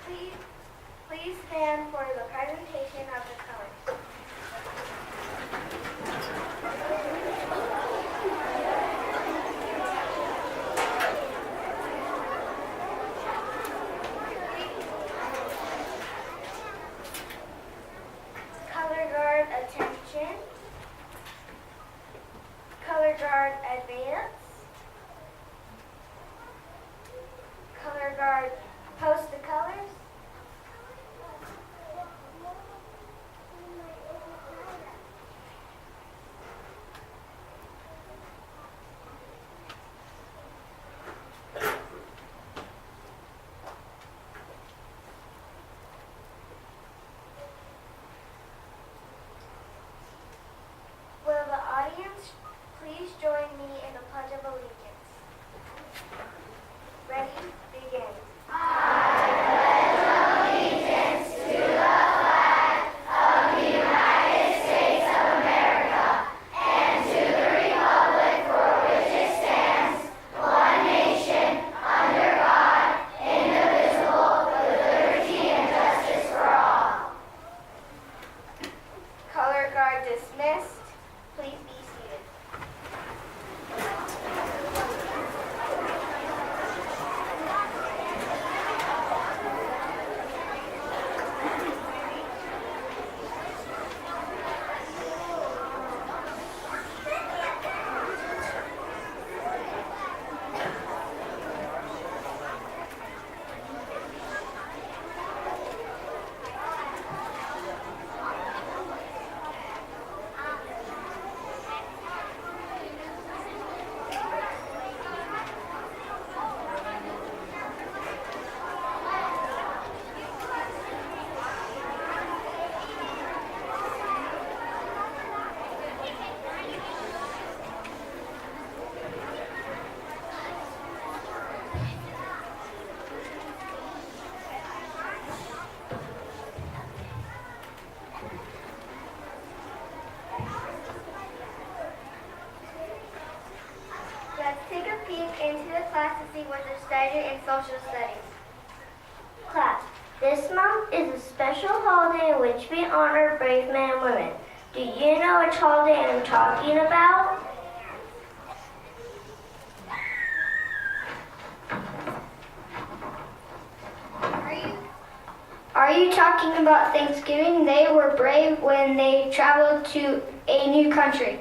Please, please stand for the presentation of the colors. Color guard attention. Color guard advance. Color guard post the colors. Will the audience please join me in the Pledge of Allegiance? Ready? Begin. Color guard dismissed. Please be seated. Let's take a peek into the class to see what they're studying in social studies. Class, this month is a special holiday in which we honor brave men and women. Do you know which holiday I'm talking about? Are you talking about Thanksgiving? They were brave when they traveled to a new country.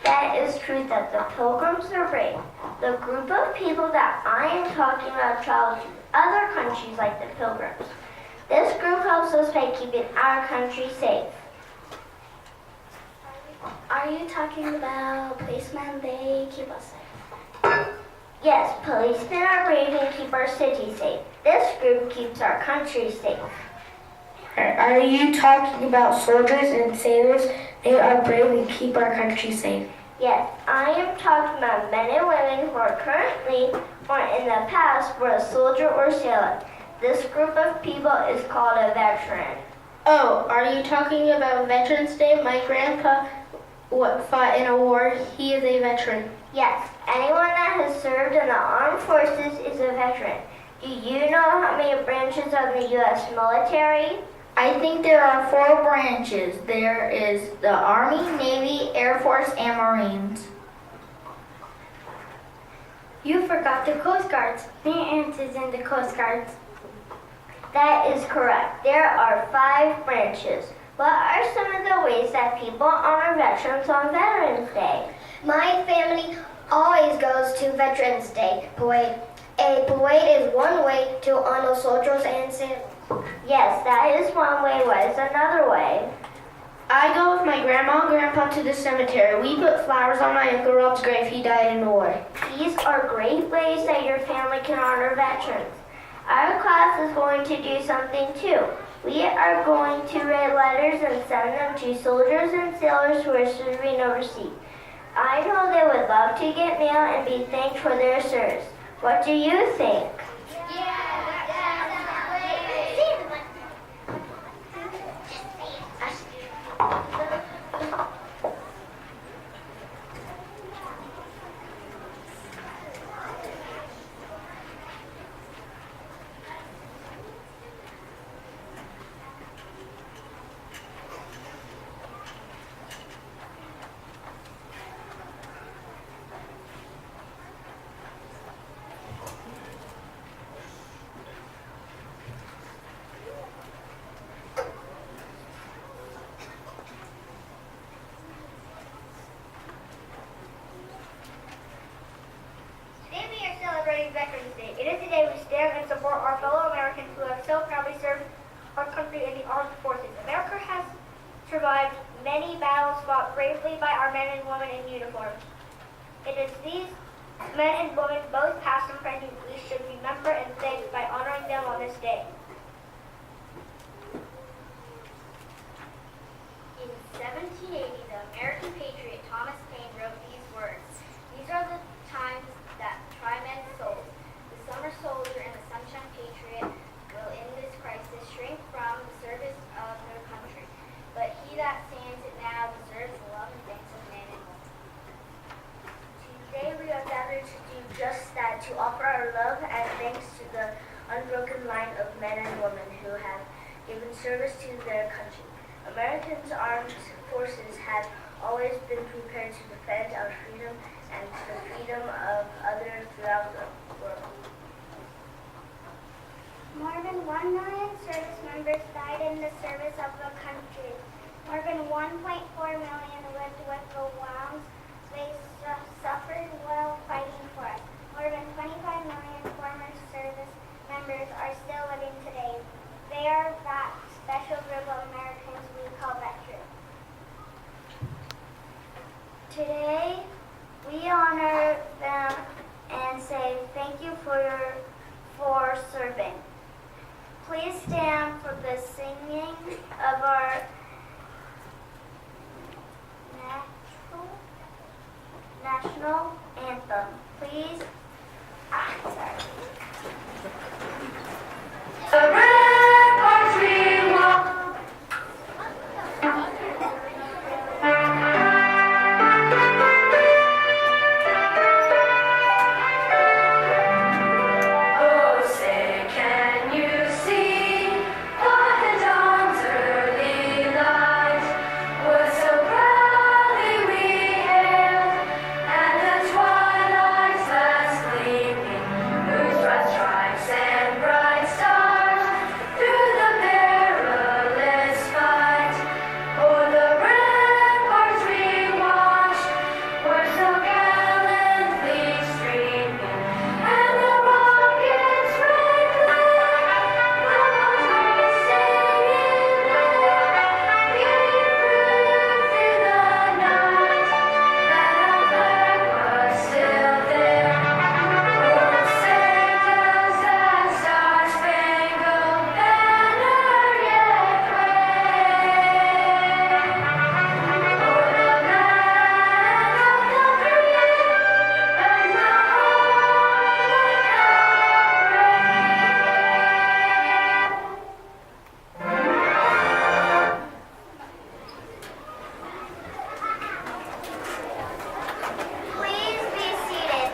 That is true that the Pilgrims are brave. The group of people that I am talking about traveled to other countries like the Pilgrims. This group helps us by keeping our country safe. Are you talking about policemen? They keep us safe. Yes, policemen are brave and keep our city safe. This group keeps our country safe. Are you talking about soldiers and sailors? They are brave and keep our country safe. Yes, I am talking about men and women who are currently or in the past were a soldier or sailor. This group of people is called a veteran. Oh, are you talking about Veterans Day? My grandpa fought in a war. He is a veteran. Yes, anyone that has served in the armed forces is a veteran. Do you know how many branches of the U.S. military? I think there are 4 branches. There is the Army, Navy, Air Force, and Marines. You forgot the Coast Guards. My aunt is in the Coast Guards. That is correct. There are 5 branches. What are some of the ways that people honor veterans on Veterans Day? My family always goes to Veterans Day parade. A parade is one way to honor soldiers and sailors. Yes, that is one way. What is another way? I go with my grandma and grandpa to the cemetery. We put flowers on my Uncle Rob's grave. He died in the war. These are great ways that your family can honor veterans. Our class is going to do something too. We are going to write letters and send them to soldiers and sailors who are serving overseas. I know they would love to get mail and be thanked for their service. What do you think? so proudly serve our country in the armed forces. America has survived many battles fought bravely by our men and women in uniform. It is these men and women, both past and present, we should remember and thank by honoring them on this day. In 1780, the American patriot Thomas Paine wrote these words. These are the times that try men's souls. The summer soldier and the sunshine patriot will in this crisis shrink from the service of their country. But he that stands it now deserves the love and thanks of men and women. Today we are gathered to do just that, to offer our love and thanks to the unbroken line of men and women who have given service to their country. Americans' armed forces have always been prepared to defend our freedom and the freedom of others throughout the world. More than 1 million service members died in the service of the country. More than 1.4 million lived with the wounds they suffered while fighting for us. More than 25 million former service members are still living today. They are that special group of Americans we call veterans. Today we honor them and say thank you for serving. Please stand for the singing of our national anthem. Please. Sorry. The ramparts we walk. Oh, say, can you see by the dawn's early light what so proudly we hailed, and the twilight's last gleaming, whose broad stripes and bright stars through the perilous fight o'er the ramparts we watched were so gallantly streaming, and the rockets' red glare, the bombs were singing there, gave proof through the night that our flag was still there. Oh, say does that star-spangled banner yet wave o'er the land of the free and the home Please be seated.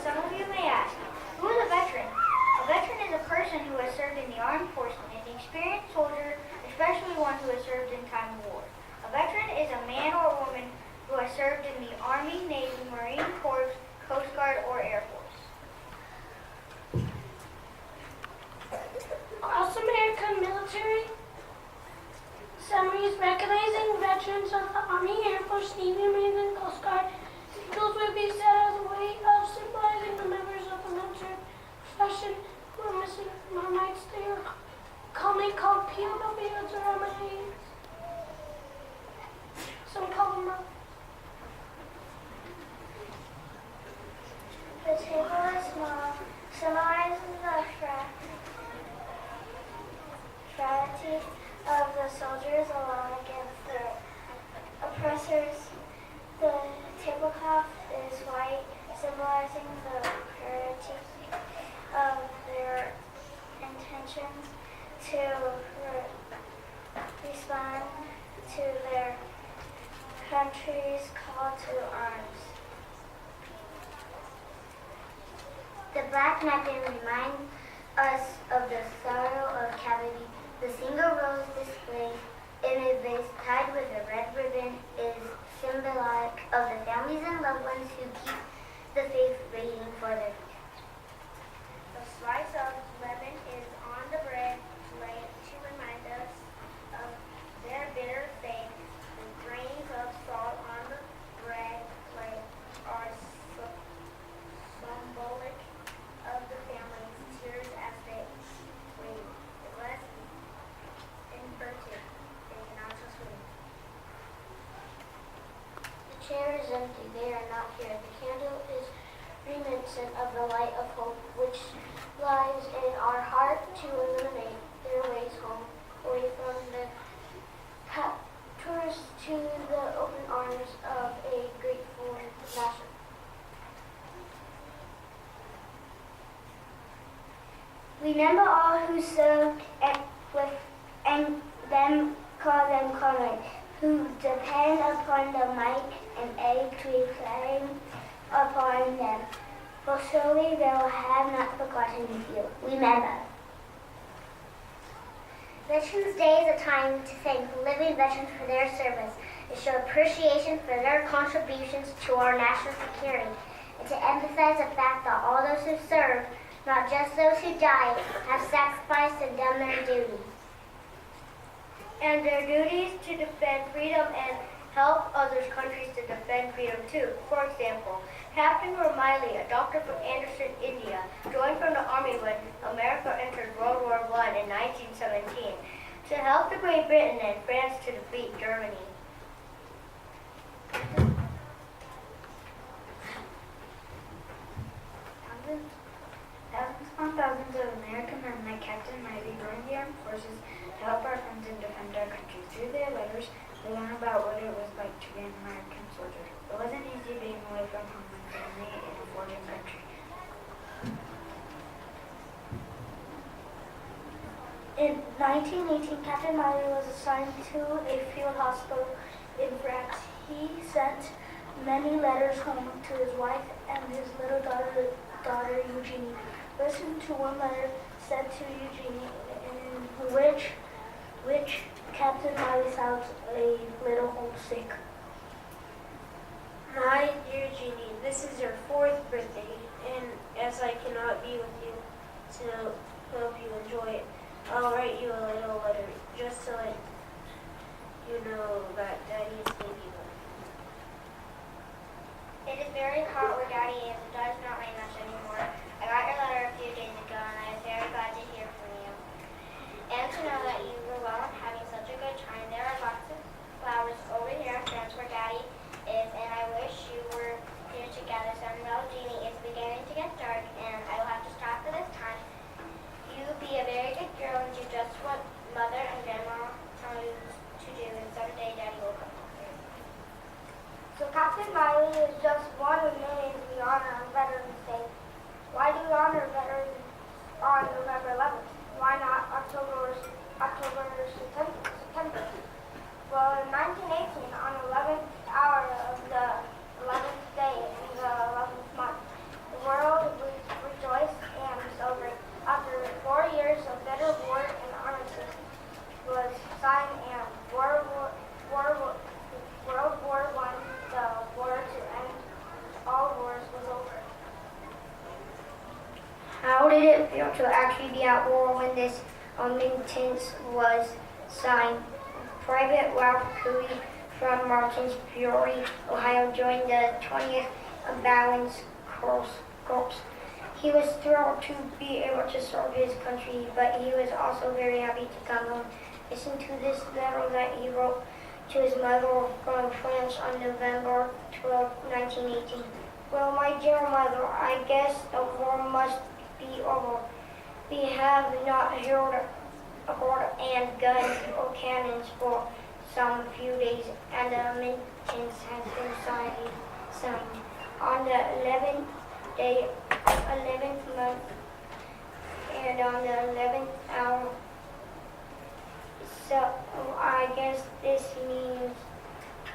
Some of you may ask, who is a veteran? A veteran is a person who has served in the armed forces, an experienced soldier, especially one who has served in time of war. A veteran is a man or woman who has served in the Army, Navy, Marine Corps, Coast Guard, or Air Force. Across American military summaries recognizing veterans of the Army, Air Force, Navy, Marine, and Coast Guard. Eagles would be set as a way of symbolizing the members of the military profession who are missing Marmites. They are commonly called POWs or MIAs. Some call them up. The table is small, symbolizes the fraternity of the soldiers along against their oppressors. The tablecloth is white, symbolizing the purity of their intentions to respond to their country's call to arms. The black napkin reminds us of the sorrow of cavalry. The single rose displayed in a vase tied with a red ribbon is symbolic of the families and loved ones who keep the faith waiting for their future. A slice of lemon is on the bread to remind us is empty. They are not here. The candle is reminiscent of the light of hope, which lies in our heart to illuminate their ways home, away from the captors to the open arms of a grateful nation. Remember all who served and them call them comrades, who depend upon the might and aid we claim upon them. For surely they will have not forgotten you. Remember. Veterans Day is a time to thank living veterans for their service, to show appreciation for their contributions to our national security, and to emphasize the fact that all those who served, not just those who died, have sacrificed and done their duty. And their duties to defend freedom and help other countries to defend freedom too. For example, Captain O'Malley, a doctor from Anderson, India, joined from the army when America entered World War I in 1917 to help the Great Britain and France to defeat Germany. Thousands upon thousands of American men like Captain Miley joined the armed forces to help our friends and defend our country. Through their letters, we learn about what it was like to be an American soldier. It wasn't easy being away from home and family in a foreign country. In 1918, Captain Miley was assigned to a field hospital in France. He sent many letters home to his wife and his little daughter Eugenie. Listen to one letter sent to Eugenie in which Captain Miley sounds a little homesick. My dear Jeannie, this is your 4th birthday, and as I cannot be with you to help you enjoy it, I'll write you a little letter just to let you know that Daddy is thinking of you. It is very hot where Daddy is. It does not rain much anymore. I got your letter a few days ago, and I was very glad to hear from you. And to know that you were well and having such a good time. There are lots of flowers over here in France where Daddy is, and I wish you were here together. So now, Jeannie, it's beginning to get dark, and I will have to stop for this time. You be a very good girl and do just what Mother and Grandma tell you to do, and someday Daddy will come home. So Captain Miley is just one of many we honor on Veterans Day. Why do we honor veterans on November 11th? Why not October September? Well, in 1918, on the 11th hour of the 11th day in the 11th month, the world rejoiced and celebrated. After 4 years of bitter war and armistice was signed and World War I, the war to end all wars, was over. How did it feel to actually be at war when this armistice was signed? Private Ralph Curry from Martinsbury, Ohio, joined the 20th Ambulance Corps. He was thrilled to be able to serve his country, but he was also very happy to come home. Listen to this letter that he wrote to his mother from France on November 12, 1918. Well, my dear mother, I guess the war must be over. We have not heard and guns or cannons for some few days, and the armistice has been signed. On the 11th day, 11th month, and on the 11th hour. So I guess this means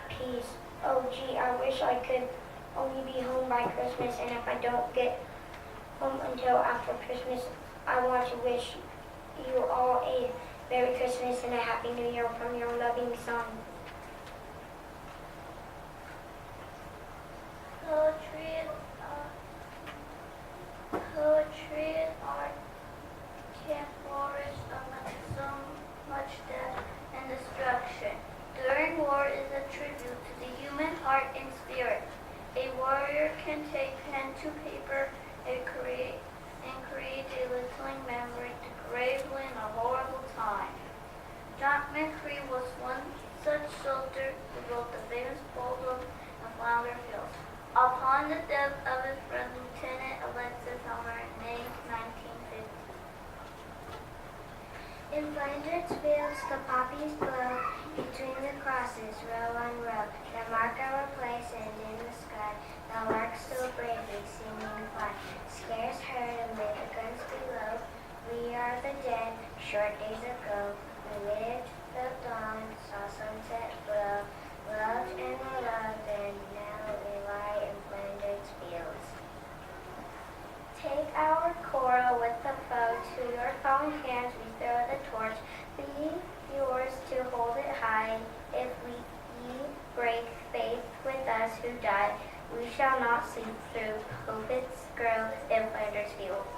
peace. Oh gee, I wish I could only be home by Christmas, and if I don't get home until after Christmas, I want to wish you all a Merry Christmas and a Happy New Year from your loving son. Poetry and art can flourish among so much death and destruction. During war is a tribute to the human heart and spirit. A warrior can take pen to paper and create a littling memory to grave in a horrible time. John McCree was one such its fields the poppies blow, between the crosses, row on row, that mark our place, and in the sky, the larks so bravely singing fly, scarce heard amid the guns below. We are the dead, short days ago, we lived the dawn, saw sunset glow, loved and were loved, and now we lie in Flanders fields. Take our quarrel with the foe, to your phone hands we throw the torch. Be yours to hold it high. If ye break faith with us who died, we shall not sleep through pulpits grow in Flanders fields.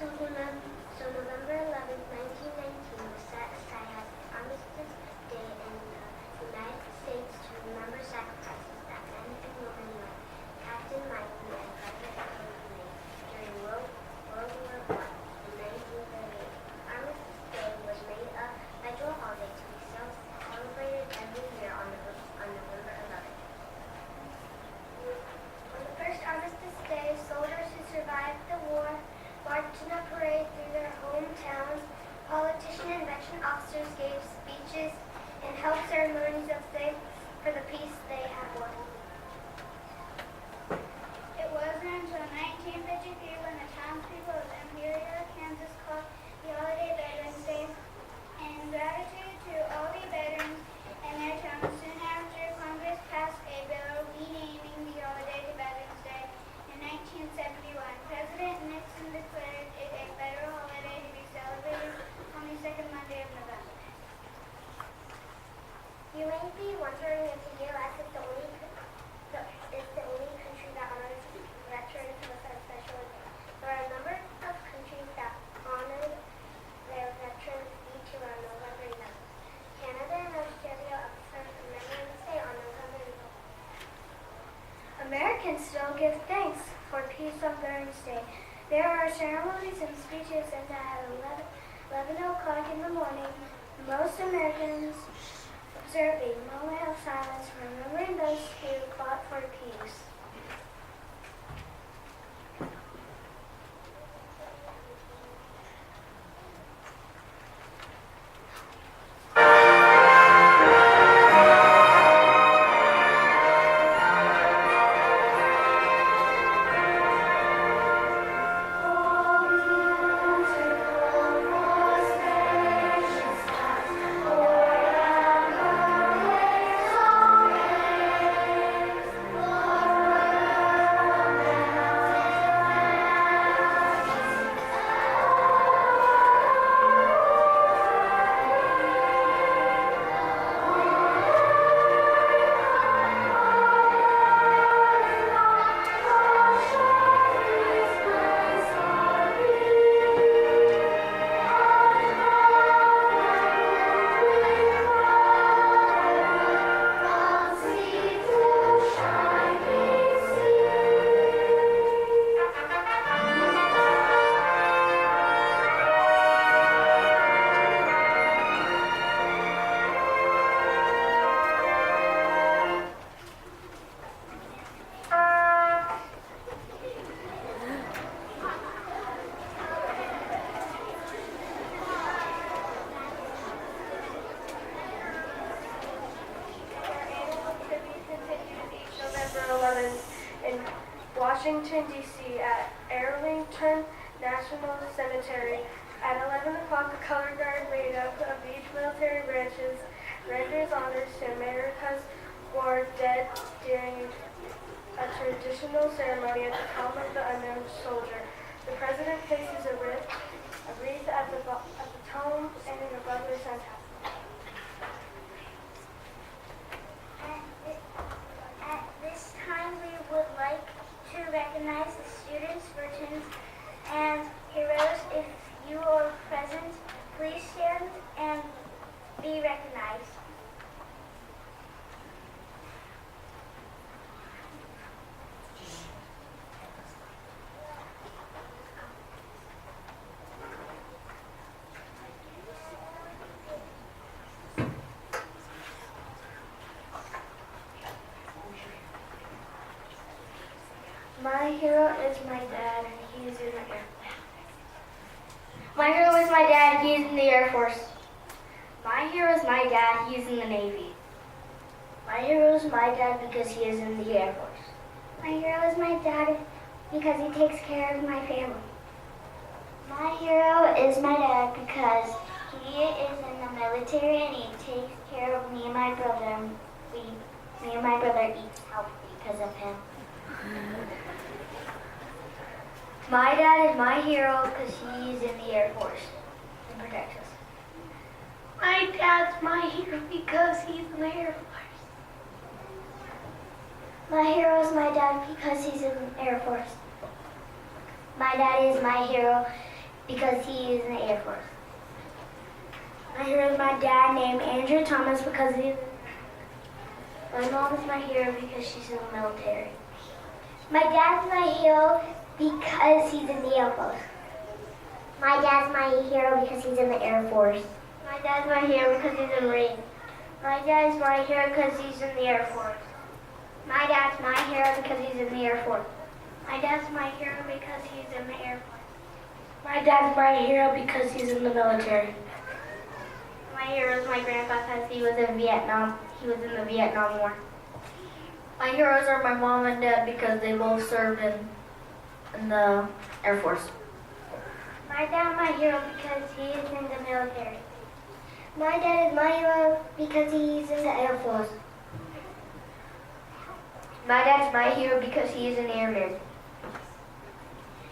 So November 11th, 1919 was set aside as Armistice Day in the United States to remember sacrifices that men and women like Captain Miley and Private Cody made during World War I in 1938. Armistice Day was made a federal holiday to be celebrated every year on November 11th. On the first Armistice Day, soldiers who survived the war marched in a parade through their hometowns. Politicians and veteran officers gave speeches and held ceremonies of thanks for the peace they had won. It wasn't until 1953 when the townspeople of Imperial, Kansas called the holiday Veterans Day. In gratitude to all the veterans and their towns, soon after Congress passed a bill renaming the holiday to Veterans Day. In 1971, President Nixon declared it a federal holiday to be celebrated on the second Monday of November. You may be wondering if the U.S. is the only country that honors veterans with a special day. There are a number of countries that honor their veterans each year on November 11th. Canada and Australia observe Remembrance Day on November 11th. Americans still give thanks for peace on Veterans Day. There are ceremonies and speeches, and at 11 o'clock in the morning, most Americans observe a moment of silence, remembering those who fought for peace. In Washington, D.C. at Arlington National Cemetery. At 11 o'clock, a color guard made up of each military branches renders honors to America's war dead during a traditional ceremony at the Tomb of the Unknown Soldier. The president places a wreath at the tomb and in a butler sent out. At this time, we would like to recognize the students, veterans, and heroes. If you are present, please stand and be recognized. My hero is my dad, and he is in the air. My hero is my dad. He's in the Air Force. My hero is my dad. He's in the Navy. My hero is my dad because he is in the Air Force. My hero is my dad because he takes care of my family. My hero is my dad because he is in the military and he takes care of me and my brother. Me and my brother eat healthy because of him. My dad is my hero because he's in the Air Force and protects us. My dad's my hero because he's in the Air Force. My hero is my dad because he's in the Air Force. My dad is my hero because he is in the Air Force. My hero is my dad named Andrew Thomas because he's. My mom is my hero because she's in the military. My dad's my hero because he's in the Air Force. My dad's my hero because he's in the Air Force. My dad's my hero because he's a Marine. My dad is my hero because he's in the Air Force. My dad's my hero because he's in the Air Force. My dad's my hero because he's in the Air Force. My dad's my hero because he's in the military. My hero is my grandpa because he was in Vietnam. He was in the Vietnam War. My heroes are my mom and dad because they both served in the Air Force. My dad is my hero because he is in the military. My dad is my hero because he's in the Air Force. My dad's my hero because he is an airman.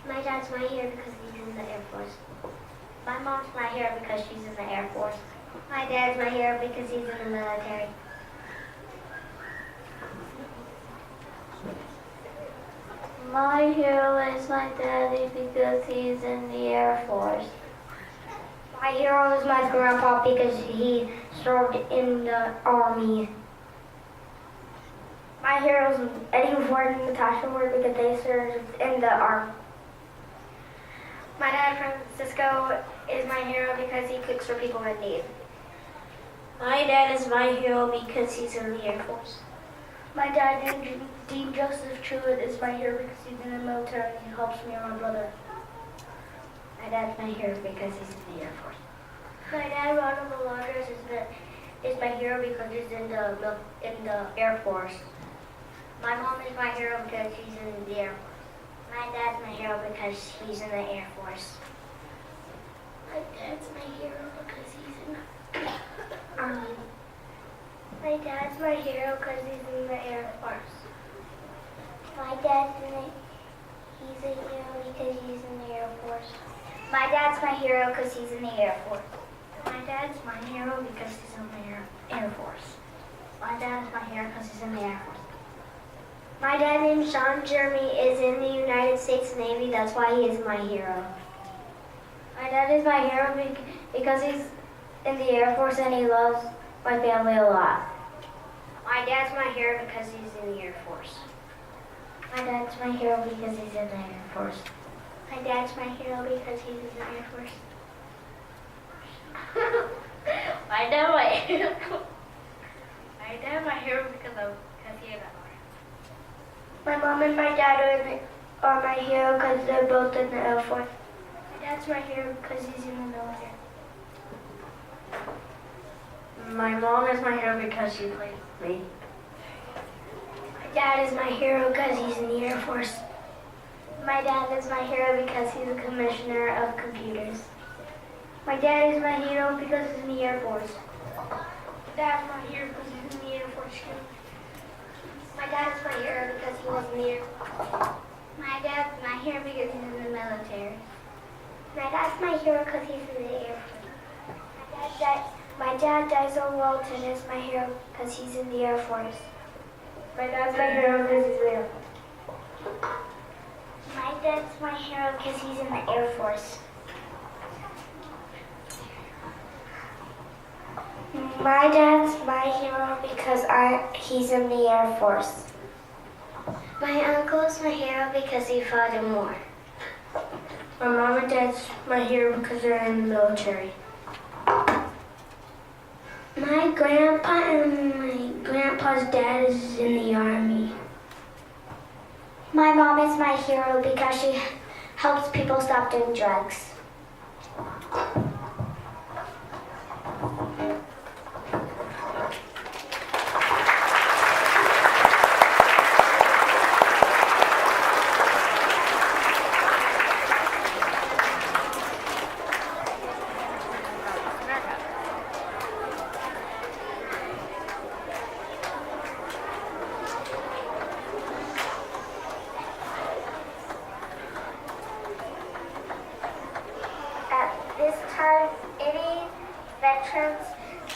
My dad's my hero because he's in the Air Force. My mom's my hero because she's in the Air Force. My dad's my hero because he's in the military. My hero is my daddy because he's in the Air Force. My hero is my grandpa because he served in the Army. My heroes Eddie Ford and Natasha Ward because they served in the Army. My dad Francisco is my hero because he cooks for people in need. My dad is my hero because he's in the Air Force. My dad, Dean Joseph Truitt, is my hero because he's in the military and he helps me and my brother. My dad's my hero because he's in the Air Force. My dad, Ronald Melendres, is my hero because he's in the Air Force. My mom is my hero because she's in the Air Force. My dad's my hero because he's in the Air Force. My dad's my hero because he's in the Army. My dad's my hero because he's in the Air Force. My dad's he's a hero because he's in the Air Force. My dad's my hero because he's in the Air Force. My dad's my hero because he's in the Air Force. My dad's my hero because he's in the Air Force. My dad named Sean Jeremy is in the United States Navy. That's why he is my hero. My dad is my hero because he's in the Air Force and he loves my family a lot. My dad's my hero because he's in the Air Force. My dad's my hero because he's in the Air Force. My dad's my hero because he's in the Air Force. My dad my hero. My dad my hero because he is a My mom and my dad are my hero because they're both in the Air Force. My dad's my hero because he's in the military. My mom is my hero because she plays with me. My dad is my hero because he's in the Air Force. My dad is my hero because he's a commissioner of computers. My dad is my hero because he's in the Air Force. My dad's my hero because he's in the Air Force too. My dad is my hero because he was in the Air Force. My dad's my hero because he's in the military. My dad's my hero because he's in the Air Force. My dad, Dyson Walton, is my hero because he's in the Air Force. My dad's my hero because he's in the Air Force. My dad's my hero because he's in the Air Force. My dad's my hero because he's in the Air Force. My uncle is my hero because he fought in war. My mom and dad's my hero because they're in the military. My grandpa and my grandpa's dad is in the Army. My mom is my hero because she helps people stop doing drugs. At this time, any veterans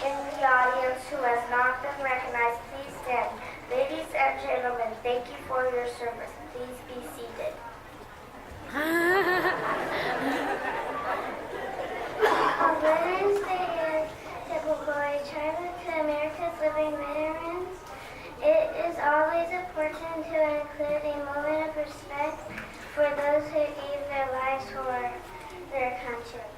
in the audience who has not been recognized, please stand. Ladies and gentlemen, thank you for your service. Please be seated. On Veterans Day in Tipperary, tribute to America's living veterans, it is always important to include a moment of respect for those who gave their lives for their country.